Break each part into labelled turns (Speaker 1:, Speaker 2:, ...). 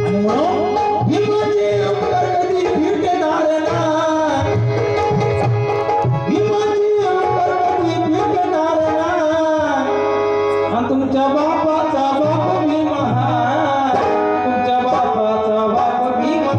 Speaker 1: आणि म्हणून भीमाचे अवतार कधी भेटणार नाही. भीमाचे अवतार कधी भेटणार नाही. आणि तुमच्या बापाचा बाप भीमा आहे. तुमच्या बापाचा बाप भीमा.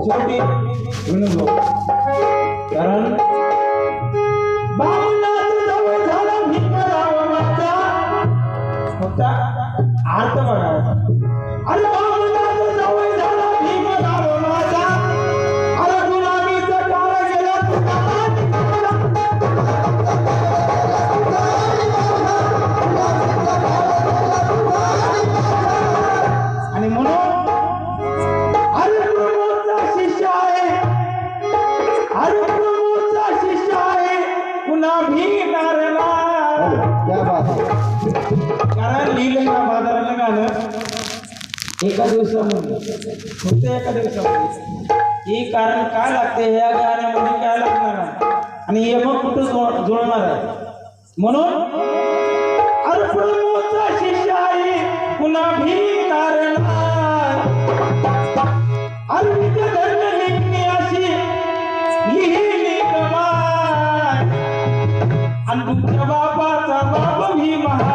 Speaker 1: शेवटी विनोद कारण बामणाचा जवळ झाला भीमराव माझा. फक्त अर्थ बघा. अरे बामणाचा जवळ झाला भीमराव माझा. अरे गुलामीचा काळ गेला आणि म्हणून अरे प्रभूचा शिष्य आहे. अरे प्रभूचा शिष्य आहे. पुन्हा भीणार नाही. कारण लिहिलं ना बाजाराला गाणं एका दिवसामध्ये फक्त एका दिवसामध्ये. हे कारण काय लागते ह्या गाण्यामध्ये काय लागणार आहे आणि हे मग कुठं जुळणार आहे. म्हणून अरे प्रभूचा शिष्य आहे. पुन्हा भीणार नाही. अरे विद्या धर्म लिहिणे अशी लिहिली कमाल. आणि तुमच्या बापाचा बाप भीमा.